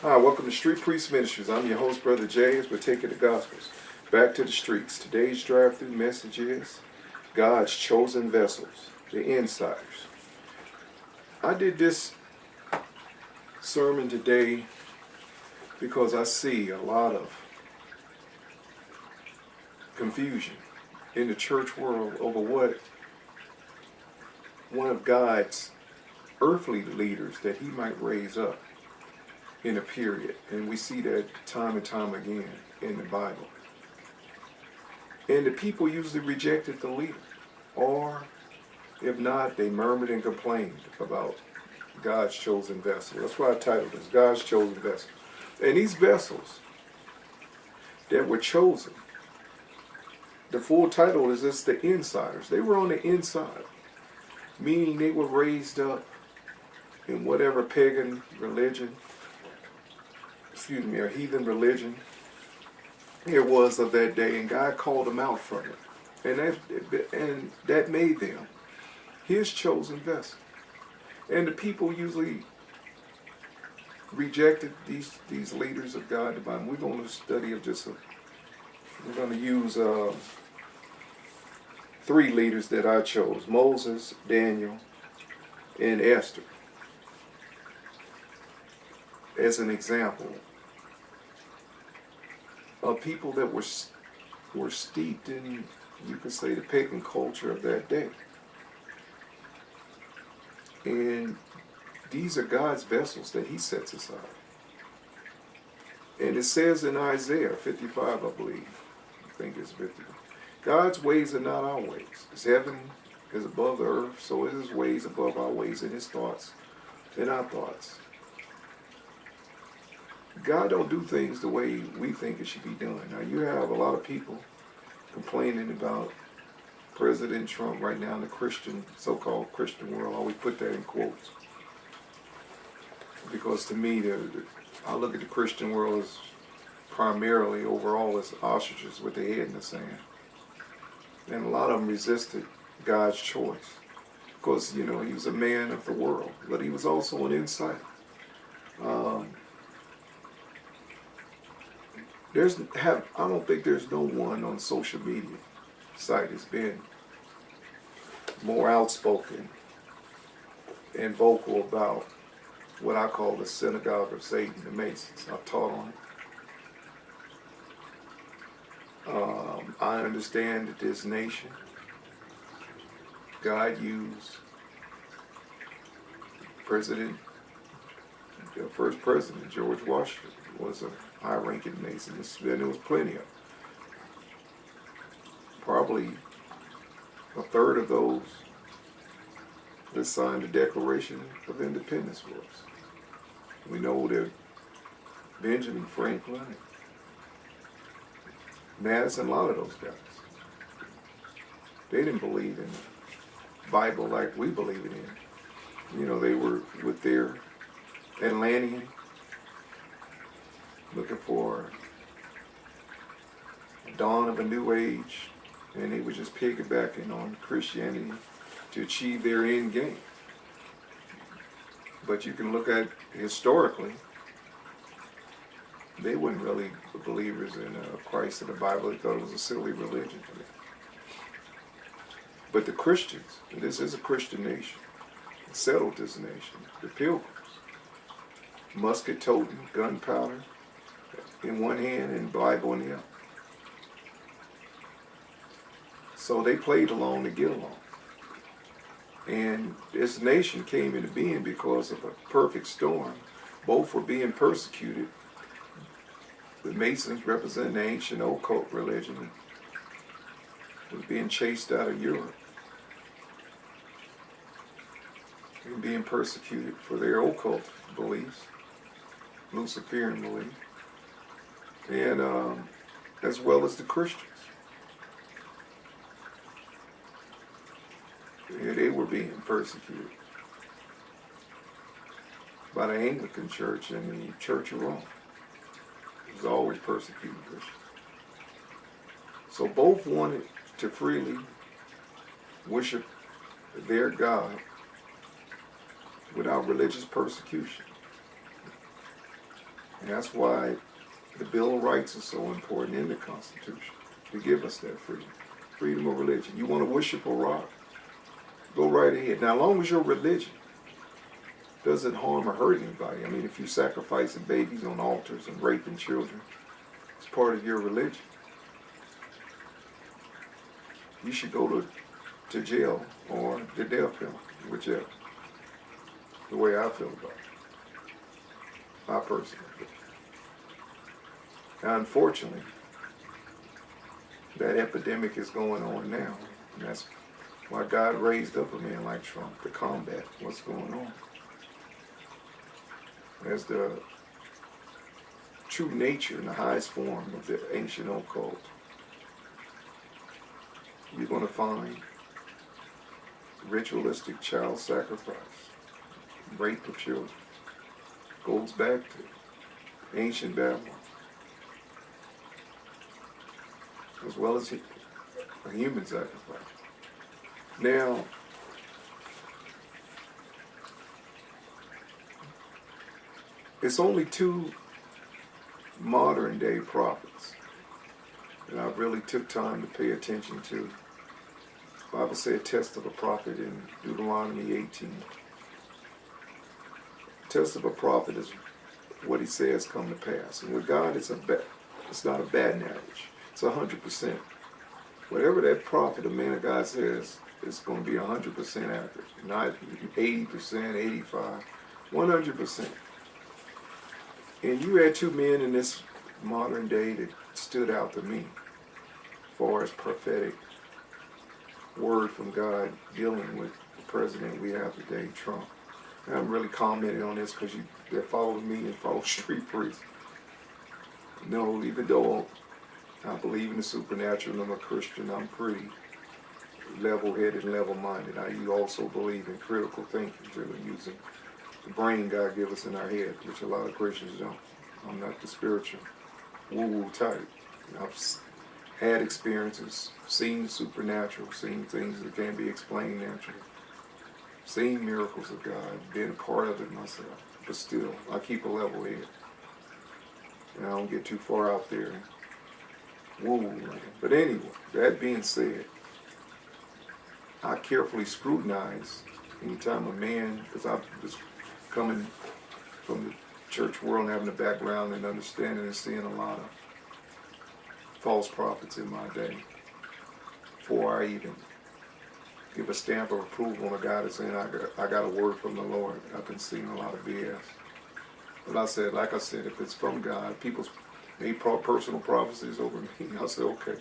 Hi, welcome to Street Priest Ministries. I'm your host, Brother Jay, as we're taking the Gospels back to the streets. Today's drive-through message is God's chosen vessels, the insiders. I did this sermon today because I see a lot of confusion in the church world over what one of God's earthly leaders that he might raise up in a period. And we see that time and time again in the Bible. And the people usually rejected the leader. Or, if not, they murmured and complained about God's chosen vessel. That's why I titled this, God's chosen vessel. And these vessels that were chosen, the full title is just the insiders. They were on the inside, meaning they were raised up in whatever pagan religion, or heathen religion it was of that day, and God called them out from it. And that made them his chosen vessel. And the people usually rejected these leaders of God. The Bible. We're going to study of we're going to use three leaders that I chose: Moses, Daniel, and Esther, as an example of people that were steeped in, you could say, the pagan culture of that day. And these are God's vessels that he sets aside. And it says in Isaiah 55, I believe, I think it's 50, God's ways are not our ways. His heaven is above the earth, so is his ways above our ways, and his thoughts than our thoughts. God don't do things the way we think it should be done. Now, you have a lot of people complaining about President Trump right now in the so-called Christian world. I always put that in quotes. Because to me, I look at the Christian world as primarily, overall, as ostriches with their head in the sand. And a lot of them resisted God's choice. Because, he was a man of the world, but he was also an insider. I don't think there's no one on social media site has been more outspoken and vocal about what I call the synagogue of Satan, the Masons. I've taught on it. I understand that this nation, God used the first president, George Washington, was a high-ranking Mason, and there was plenty of them. Probably a third of those that signed the Declaration of Independence was. We know that Benjamin Franklin, and Madison, a lot of those guys, they didn't believe in the Bible like we believe it in. They were with their Atlantean, looking for the dawn of a new age, and they were just piggybacking on Christianity to achieve their end game. But you can look at historically, they weren't really believers in Christ and the Bible. They thought it was a silly religion for them. But the Christians, and this is a Christian nation, settled this nation, the Pilgrims, musket-toting, gunpowder in one hand and Bible in the other. So they played along to get along. And this nation came into being because of a perfect storm. Both were being persecuted. The Masons represent the ancient occult religion. Was being chased out of Europe. And being persecuted for their occult beliefs, Luciferian beliefs. And as well as the Christians. Yeah, they were being persecuted by the Anglican Church and the Church of Rome. It was always persecuting Christians. So both wanted to freely worship their God without religious persecution. And that's why the Bill of Rights is so important in the Constitution, to give us that freedom. Freedom of religion. You want to worship a rock? Go right ahead. Now, as long as your religion doesn't harm or hurt anybody. I mean, if you sacrificing babies on altars and raping children, it's part of your religion. You should go to jail or the death penalty, whichever. The way I feel about it. I personally feel. Now, unfortunately, that epidemic is going on now. And that's why God raised up a man like Trump to combat what's going on. As the true nature and the highest form of the ancient occult, you're going to find ritualistic child sacrifice, rape of children. Goes back to ancient Babylon, as well as a human sacrifice. Now, it's only two modern day prophets that I really took time to pay attention to. The Bible said test of a prophet in Deuteronomy 18. Test of a prophet is what he says come to pass. And with God, it's not a batting average. It's 100%. Whatever that prophet, a man of God says, is going to be 100% accurate. Not 80%, 85, 100%. And you had two men in this modern day that stood out to me as far as prophetic word from God dealing with the president we have today, Trump. And I'm really commenting on this because they follow me and follow Street Priest. No, even though I believe in the supernatural and I'm a Christian, I'm pretty level-headed and level-minded. I also believe in critical thinking, really using the brain God gives us in our head, which a lot of Christians don't. I'm not the spiritual woo-woo type. I've had experiences, seen the supernatural, seen things that can't be explained naturally, seen miracles of God, been a part of it myself. But still, I keep a level head. And I don't get too far out there and woo-woo land. But anyway, that being said, I carefully scrutinize anytime a man, because I was coming from the church world and having a background and understanding and seeing a lot of false prophets in my day, before I even give a stamp of approval on a guy that's saying I got a word from the Lord. I've been seeing a lot of BS. But like I said, if it's from God, people made personal prophecies over me. I said, okay.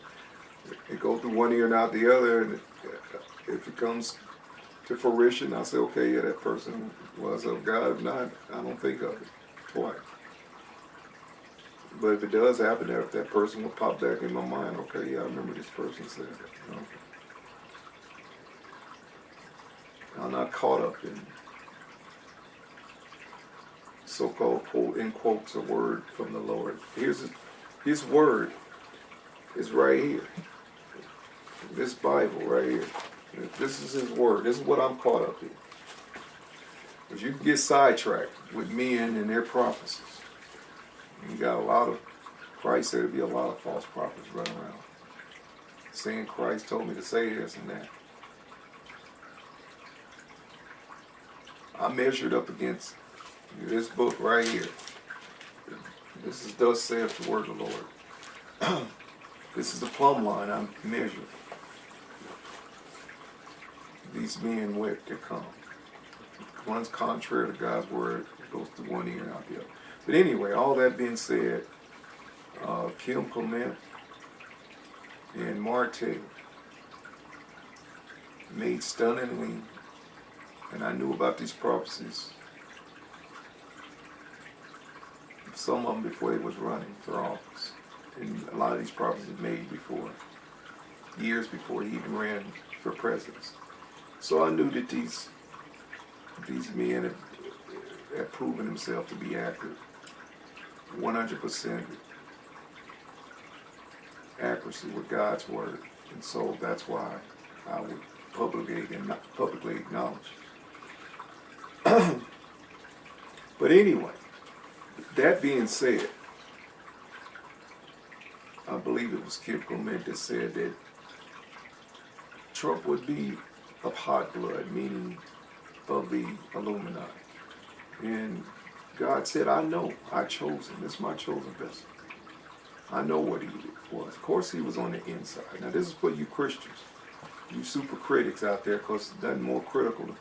It go through one ear and out the other, and if it comes to fruition, I say, okay, yeah, that person was of God. If not, I don't think of it twice. But if it does happen, that person will pop back in my mind. Okay, yeah, I remember this person said that. Okay. I'm not caught up in so-called, quote, in quotes, a word from the Lord. His word is right here. This Bible right here. This is his word. This is what I'm caught up in. Because you can get sidetracked with men and their prophecies. You got Christ said there'd be a lot of false prophets running around, saying Christ told me to say this and that. I measured up against this book right here. This is thus saith the word of the Lord. This is the plumb line I'm measuring. These men with to come. One's contrary to God's word, it goes through one ear and out the other. But anyway, all that being said, Kim Clement and Marte made stunningly, and I knew about these prophecies, some of them before they was running for office. And a lot of these prophecies made before, years before he even ran for president. So I knew that these men have proven themselves to be accurate. 100% accuracy with God's word. And so that's why I would publicly acknowledge. But anyway, That being said, I believe it was Kip Clement that said that Trump would be of hot blood, meaning of the Illuminati. And God said, I know, I chose him. This is my chosen vessel. I know what he was. Of course, he was on the inside. Now, this is for you Christians, you super critics out there, because it's nothing more critical in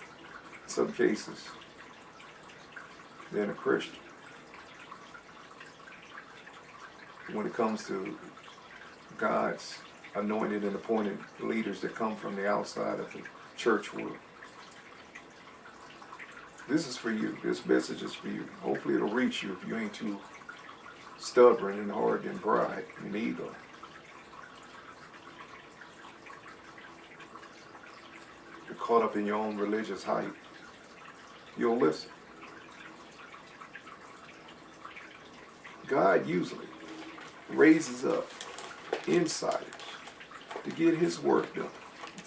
some cases than a Christian. When it comes to God's anointed and appointed leaders that come from the outside of the church world. This is for you. This message is for you. Hopefully it'll reach you if you ain't too stubborn and hard in pride and ego. You're caught up in your own religious hype. You'll listen. God usually raises up insiders to get his work done.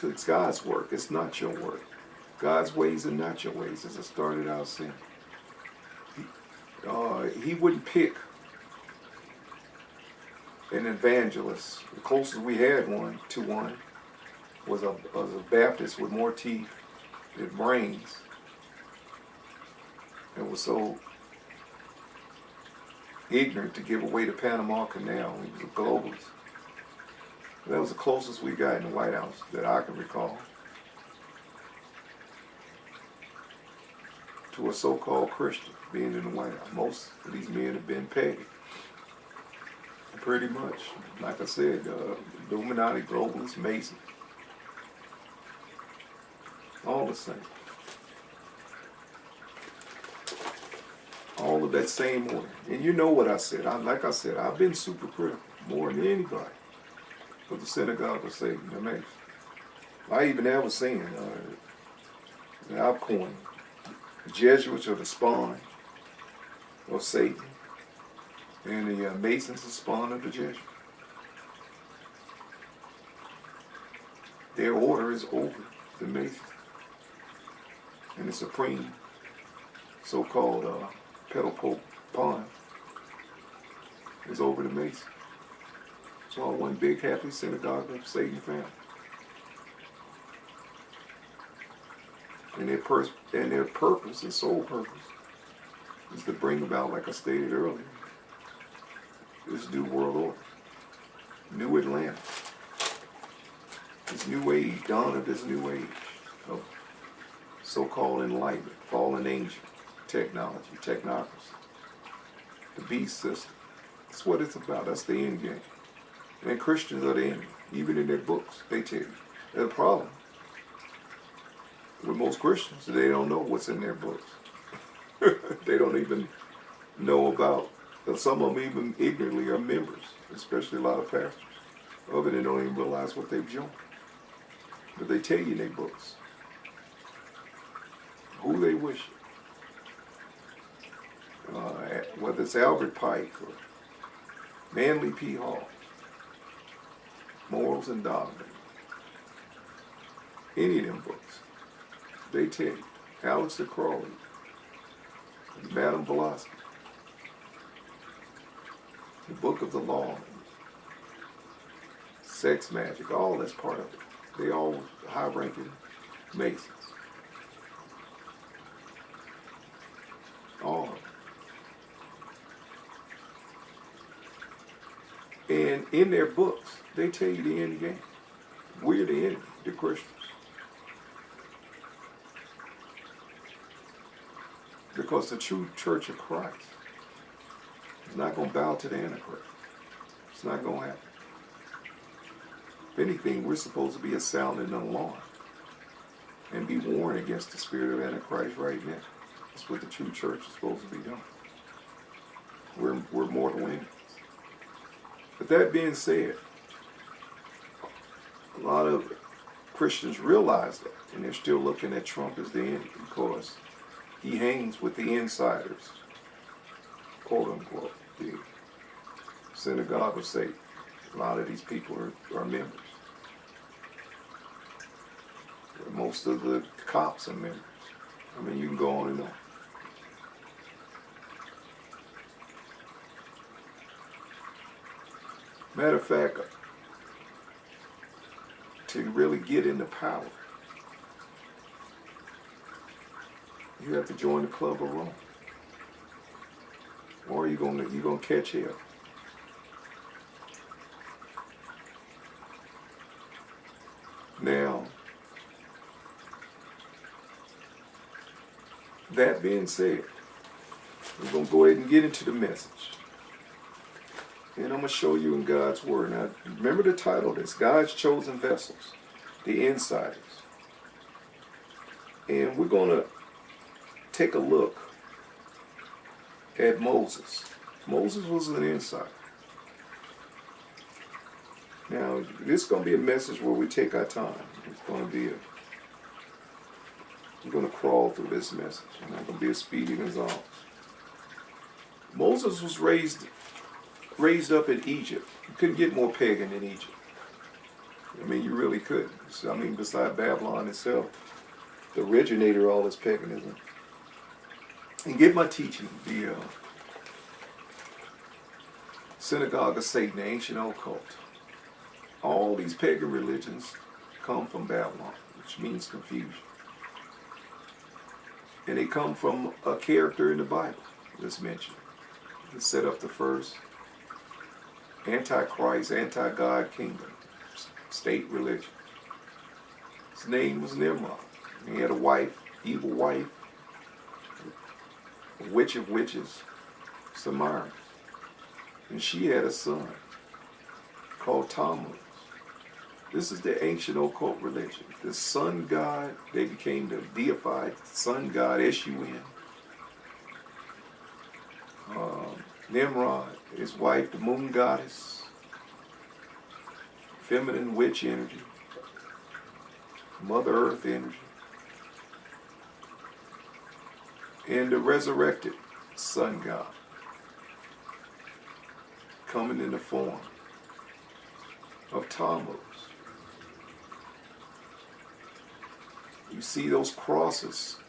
It's God's work. It's not your work. God's ways are not your ways, as I started out saying. He wouldn't pick an evangelist. The closest we had to one was a Baptist with more teeth than brains, and was so ignorant to give away the Panama Canal. He was a globalist. That was the closest we got in the White House that I can recall to a so-called Christian being in the White House. Most of these men have been paid. Pretty much. Like I said, Illuminati, globalists, Mason. All the same. All of that same order. And you know what I said. Like I said, I've been super critical, more than anybody, of the synagogue of Satan, the Mason. I even have a saying that I've coined. The Jesuits are the spawn of Satan, and the Masons are the spawn of the Jesuits. Their order is over the Masons. And the supreme so-called pedal pope pawn is over the Masons. It's all one big happy synagogue of Satan family. And their purpose, their sole purpose, is to bring about, like I stated earlier, this new world order, new Atlanta, this new age, dawn of this new age of so-called enlightenment, fallen angel, technology, technocracy, the beast system. That's what it's about. That's the end game. And Christians are the enemy. Even in their books, they tell you. The problem with most Christians, they don't know what's in their books. They don't even know about, some of them even ignorantly are members, especially a lot of pastors of it, and don't even realize what they've joined. But they tell you in their books who they wish. Whether it's Albert Pike or Manly P. Hall, Morals and Doctrine, any of them books, they tell you. Aleister Crowley, Madame Blavatsky, the Book of the Law, Sex Magic, all that's part of it. They all high-ranking Masons. All of them. And in their books, they tell you the end game. We're the enemy, the Christians. Because the true church of Christ is not going to bow to the Antichrist. It's not going to happen. If anything, we're supposed to be a sound and an alarm and be warned against the spirit of Antichrist right now. That's what the true church is supposed to be doing. We're mortal enemies. But that being said, a lot of Christians realize that, and they're still looking at Trump as the enemy because he hangs with the insiders, quote unquote, the synagogue of Satan. A lot of these people are members. Most of the cops are members. I mean, you can go on and on. Matter of fact, to really get into power, you have to join the Club of Rome, or you're gonna catch hell. Now, that being said, we're going to go ahead and get into the message. And I'm going to show you in God's Word. Now, remember the title of this, God's Chosen Vessels, the Insiders. And we're going to take a look at Moses. Moses was an insider. Now, this is going to be a message where we take our time. It's going to be we're going to crawl through this message. It's not going to be a Speedy Gonzales. Moses was raised up in Egypt. You couldn't get more pagan in Egypt. I mean, you really couldn't. I mean, beside Babylon itself, the originator of all this paganism. And get my teaching, the Synagogue of Satan, the ancient occult. All these pagan religions come from Babylon, which means confusion. And they come from a character in the Bible that's mentioned. It set up the first antichrist, anti-God kingdom, state religion. His name was Nimrod. He had a wife, evil wife, a witch of witches, Samara. And she had a son called Tammuz. This is the ancient occult religion. The sun god, they became the deified sun god, S-U-N. Nimrod, his wife, the moon goddess, feminine witch energy, Mother Earth energy, and the resurrected sun god, coming in the form of Tammuz. You see those crosses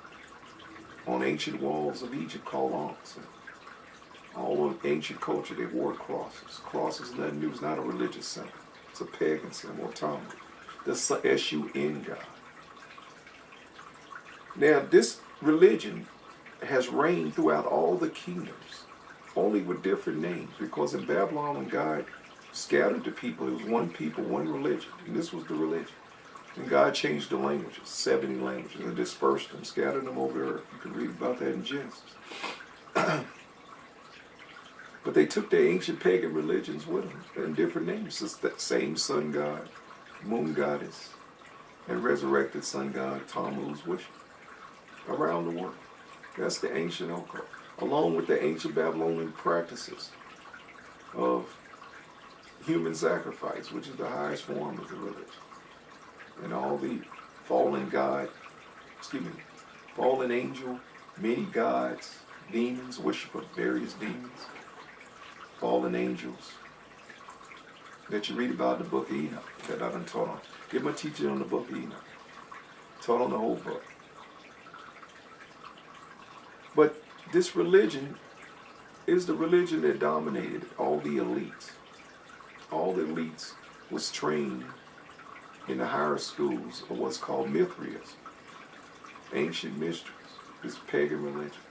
on ancient walls of Egypt called Ankhs. All of ancient culture, they wore crosses. Crosses is nothing new. It's not a religious symbol. It's a pagan symbol, Tammuz, the S-U-N God. Now, this religion has reigned throughout all the kingdoms, only with different names, because in Babylon, when God scattered the people, it was one people, one religion, and this was the religion. And God changed the languages, 70 languages, and dispersed them, scattered them over the earth. You can read about that in Genesis. But they took their ancient pagan religions with them, and different names. It's that same sun god, moon goddess, and resurrected sun god, Tammuz, worship around the world. That's the ancient occult, along with the ancient Babylonian practices of human sacrifice, which is the highest form of the religion. And all the fallen angel, many gods, demons, worship of various demons, fallen angels that you read about in the book of Enoch, that I done taught on. Give my teaching on the book of Enoch. Taught on the whole book. But this religion is the religion that dominated all the elites. All the elites was trained in the higher schools of what's called Mithraism, ancient mysteries, this pagan religion,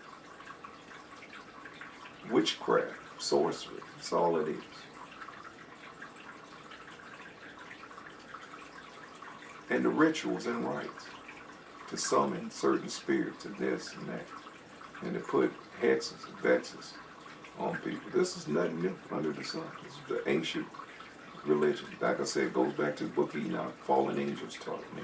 witchcraft, sorcery, that's all it is. And the rituals and rites to summon certain spirits and this and that, and to put hexes and vexes on people. This is nothing new under the sun. This is the ancient religion. Like I said, it goes back to the book of Enoch. Fallen angels taught me.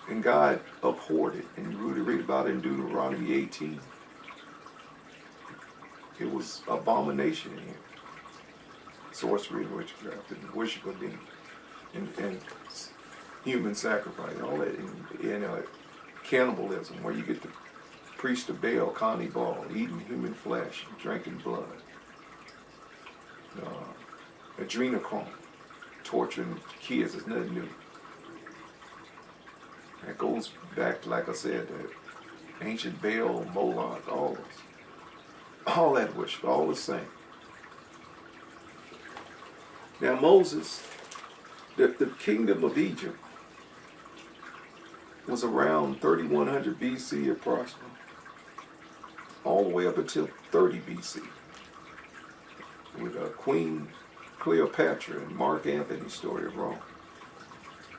And God abhorred it. And you read about it in Deuteronomy 18. It was abomination in here. Sorcery and witchcraft and worship of demons. And human sacrifice. All that in cannibalism, where you get the priest of Baal, cannibal, eating human flesh, drinking blood. Adrenochrome, torturing kids is nothing new. That goes back, like I said, to ancient Baal, Moloch, all that worship, all the same. Now Moses, the kingdom of Egypt was around 3100 BC approximately, all the way up until 30 BC, with Queen Cleopatra and Mark Antony's story of Rome.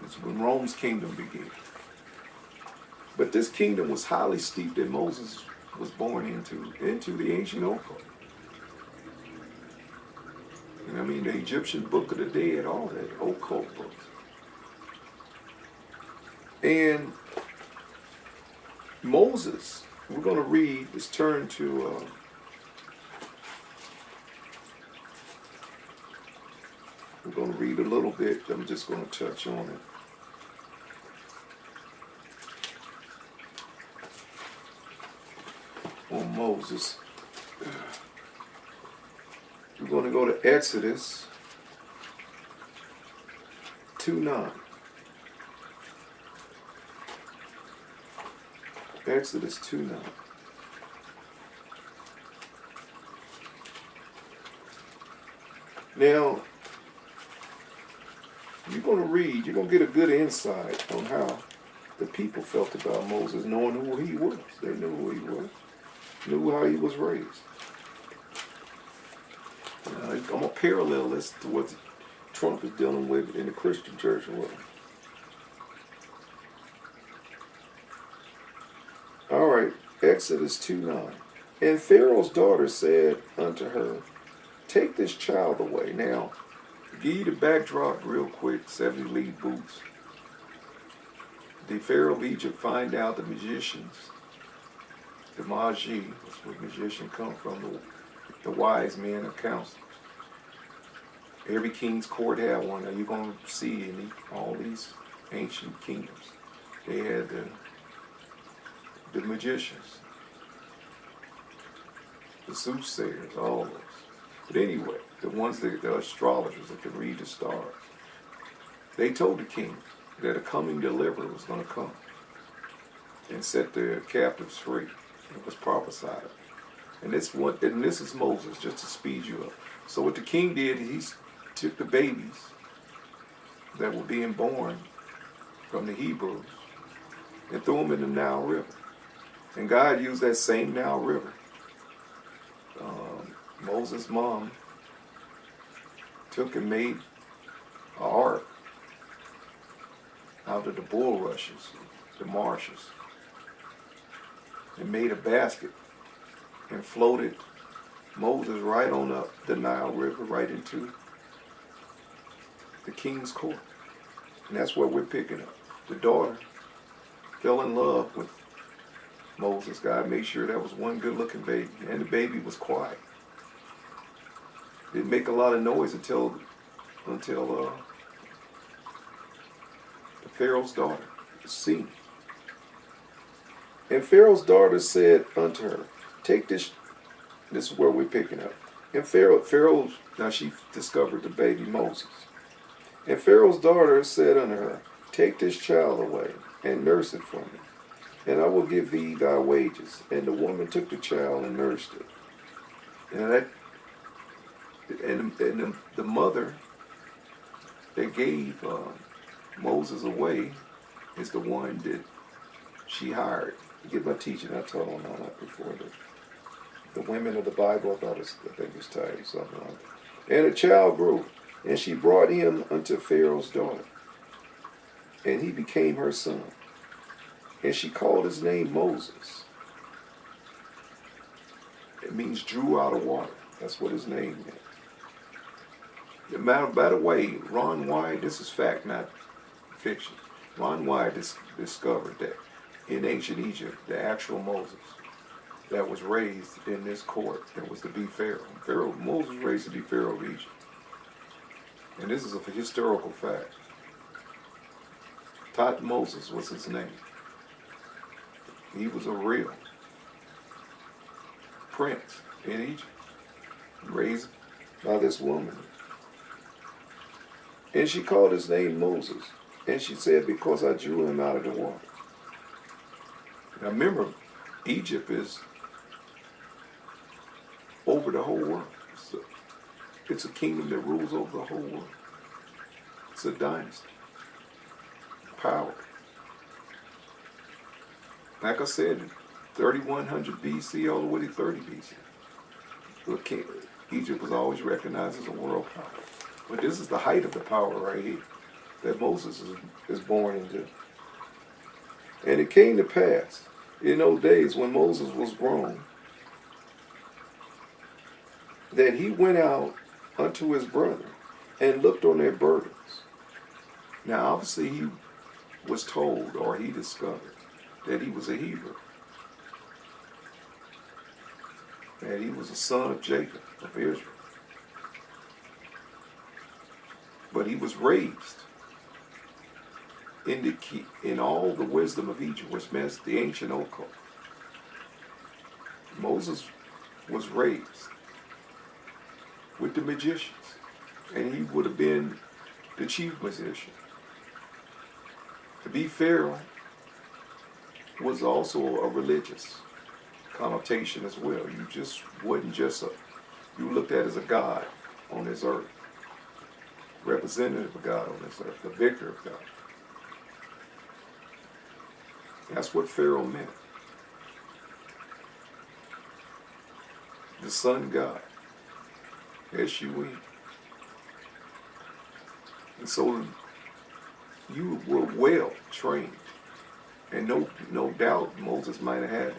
It's when Rome's kingdom began. But this kingdom was highly steeped that Moses was born into the ancient occult. And I mean the Egyptian Book of the Dead, all that occult books. And Moses, we're going to read, let's turn to we're going to read a little bit. I'm just going to touch on it. On Moses. We're going to go to Exodus 2:9. Exodus 2:9. Now, you're going to read, you're going to get a good insight on how the people felt about Moses, knowing who he was. They knew who he was, knew how he was raised. I'm going to parallel this to what Trump is dealing with in the Christian church world. All right, Exodus 2:9. And Pharaoh's daughter said unto her, take this child away. Now, give you the backdrop real quick, 70 lead boots. The Pharaoh of Egypt find out the magicians, the Magi, that's where magician come from, the wise men of counsel. Every king's court had one. Now you're going to see in all these ancient kingdoms, they had the magicians, the soothsayers, all those. But anyway, the ones that the astrologers that could read the stars, they told the king that a coming deliverer was going to come and set the captives free. It was prophesied. And this is Moses, just to speed you up. So what the king did, he took the babies that were being born from the Hebrews and threw them in the Nile River. And God used that same Nile River. Moses' mom took and made an ark out of the bulrushes, the marshes, and made a basket and floated Moses right on up the Nile River, right into the king's court. And that's what we're picking up. The daughter fell in love with Moses. God made sure that was one good-looking baby, and the baby was quiet. Didn't make a lot of noise until the Pharaoh's daughter was seen. And Pharaoh's daughter said unto her, take this. This is where we're picking up. And Pharaoh, now she discovered the baby Moses. And Pharaoh's daughter said unto her, take this child away and nurse it for me, and I will give thee thy wages. And the woman took the child and nursed it. And the mother that gave Moses away is the one that she hired. To get my teaching, I told on that before. The women of the Bible, I think it's titled something like that. And a child grew, and she brought him unto Pharaoh's daughter, and he became her son. And she called his name Moses. It means drew out of water. That's what his name meant. By the way, Ron White, this is fact, not fiction. Ron White discovered that in ancient Egypt, the actual Moses that was raised in this court that was to be Pharaoh. Moses was raised to be Pharaoh of Egypt. And this is a historical fact. Moses was his name. He was a real prince in Egypt, raised by this woman. And she called his name Moses. And she said, because I drew him out of the water. Now remember, Egypt is over the whole world. So It's a kingdom that rules over the whole world. It's a dynasty. Power. Like I said, 3100 BC all the way to 30 BC. Egypt was always recognized as a world power. But this is the height of the power right here that Moses is born into. And it came to pass in those days when Moses was grown that he went out unto his brethren and looked on their burdens. Now obviously he was told, or he discovered, that he was a Hebrew. That he was a son of Jacob, of Israel. But he was raised in all the wisdom of Egypt, which meant the ancient occult. Moses was raised with the magicians, and he would have been the chief magician. To be Pharaoh was also a religious connotation as well. You just wasn't just you looked at as a god on this earth, representative of God on this earth, the vicar of God. That's what Pharaoh meant. The sun god, S-U-N. And so you were well trained. And no doubt Moses might have had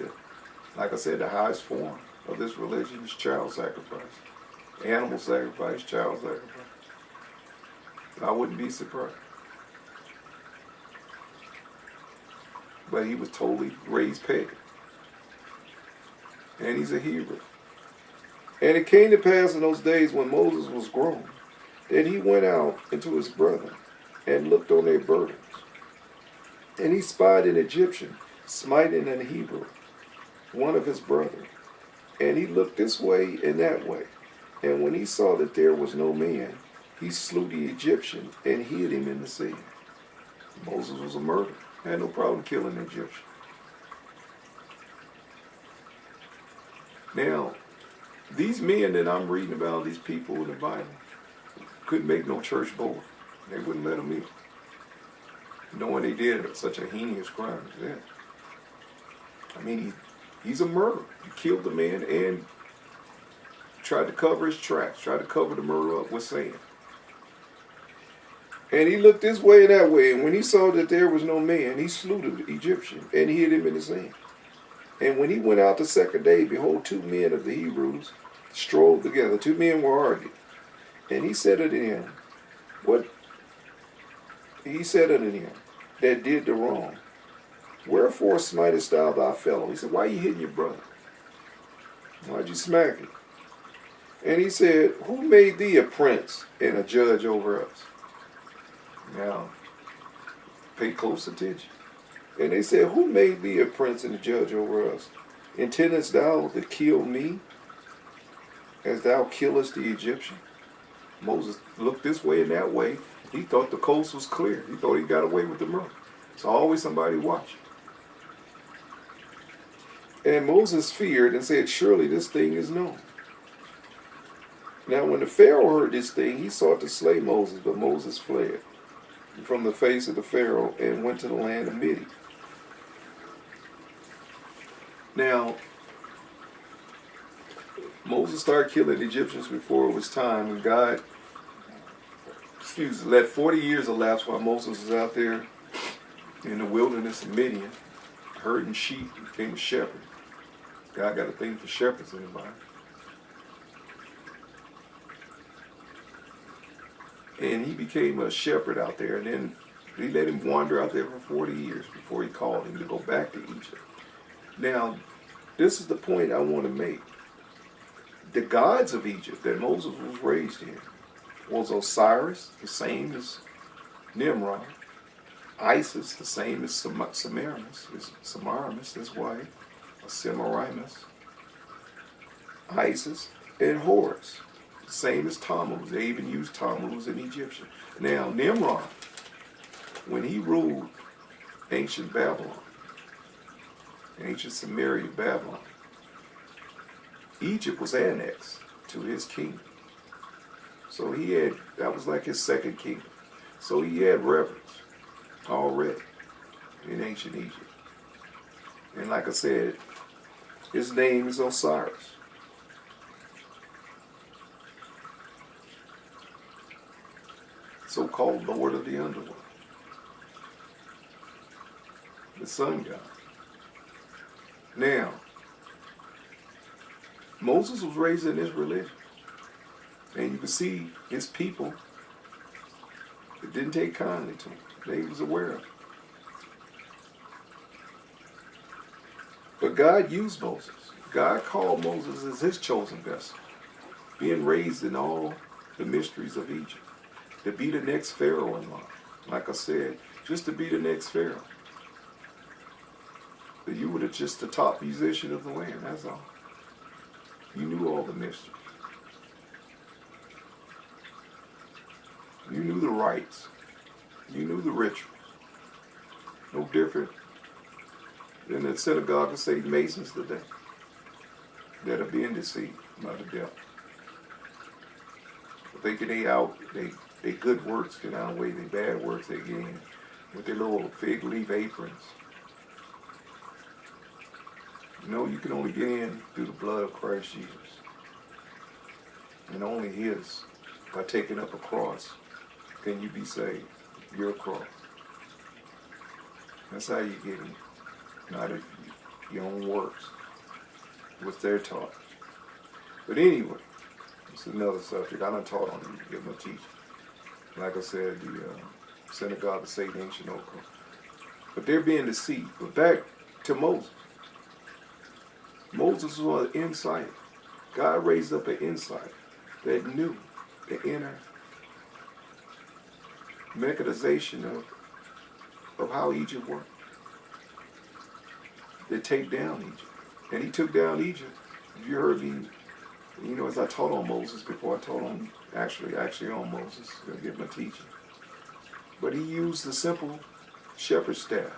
like I said, the highest form of this religion is child sacrifice. Animal sacrifice, child sacrifice. I wouldn't be surprised. But he was totally raised pagan. And he's a Hebrew. And it came to pass in those days when Moses was grown, that he went out into his brethren and looked on their burdens. And he spied an Egyptian smiting an Hebrew, one of his brethren. And he looked this way and that way. And when he saw that there was no man, he slew the Egyptian and hid him in the sea. Moses was a murderer. Had no problem killing an Egyptian. Now, these men that I'm reading about, these people in the Bible, couldn't make no church board. They wouldn't let them in, knowing they did such a heinous crime as that. I mean, he's a murderer. He killed the man and tried to cover his tracks, tried to cover the murder up with sand. And he looked this way and that way, and when he saw that there was no man, he slew the Egyptian and hid him in the sand. And when he went out the second day, behold, 2 men of the Hebrews strove together. 2 men were arguing. And he said unto him, what? He said unto him that did the wrong, wherefore smitest thou thy fellow? He said, why are you hitting your brother? Why'd you smack him? And he said, who made thee a prince and a judge over us? Now, pay close attention. And they said, who made thee a prince and a judge over us? Intendest thou to kill me as thou killest the Egyptian? Moses looked this way and that way. He thought the coast was clear. He thought he got away with the murder. There's always somebody watching. And Moses feared and said, surely this thing is known. Now when the Pharaoh heard this thing, he sought to slay Moses, but Moses fled from the face of the Pharaoh and went to the land of Midian. Now, Moses started killing Egyptians before it was time, and God, let 40 years elapse while Moses was out there in the wilderness of Midian, herding sheep, became a shepherd. God got a thing for shepherds in the Bible. And he became a shepherd out there, and then he let him wander out there for 40 years before he called him to go back to Egypt. Now, this is the point I want to make. The gods of Egypt that Moses was raised in was Osiris, the same as Nimrod. Isis, the same as Semiramis, his wife, or Semiramis. Isis, and Horus, the same as Tammuz. They even used Tammuz in Egyptian. Now, Nimrod, when he ruled ancient Babylon, ancient Samaria, Babylon, Egypt was annexed to his kingdom. So that was like his second kingdom. So he had reverence already in ancient Egypt. And like I said, his name is Osiris. So-called Lord of the Underworld. The sun god. Now, Moses was raised in this religion. And you can see his people, it didn't take kindly to him. They was aware of it. But God used Moses. God called Moses as his chosen vessel, being raised in all the mysteries of Egypt, to be the next Pharaoh in life. Like I said, just to be the next Pharaoh. That you were just the top musician of the land, that's all. You knew all the mysteries. You knew the rites. You knew the rituals. No different than the synagogue of St. Masons today that are being deceived by the devil. Thinking they good works can outweigh their bad works they gain with their little fig leaf aprons. You know, you can only get in through the blood of Christ Jesus. And only his, by taking up a cross, can you be saved. Your cross. That's how you get in. Not of your own works. What they're taught. But anyway, it's another subject. I done taught on it. Give them a teaching. Like I said, the synagogue of Satan, ancient Oka. But they're being deceived. But back to Moses. Moses was an insider. God raised up an insider that knew the inner mechanization of how Egypt worked. They take down Egypt. And he took down Egypt. If you heard me, you know, as I taught on Moses before, I taught on, actually on Moses, to give my teaching. But he used the simple shepherd's staff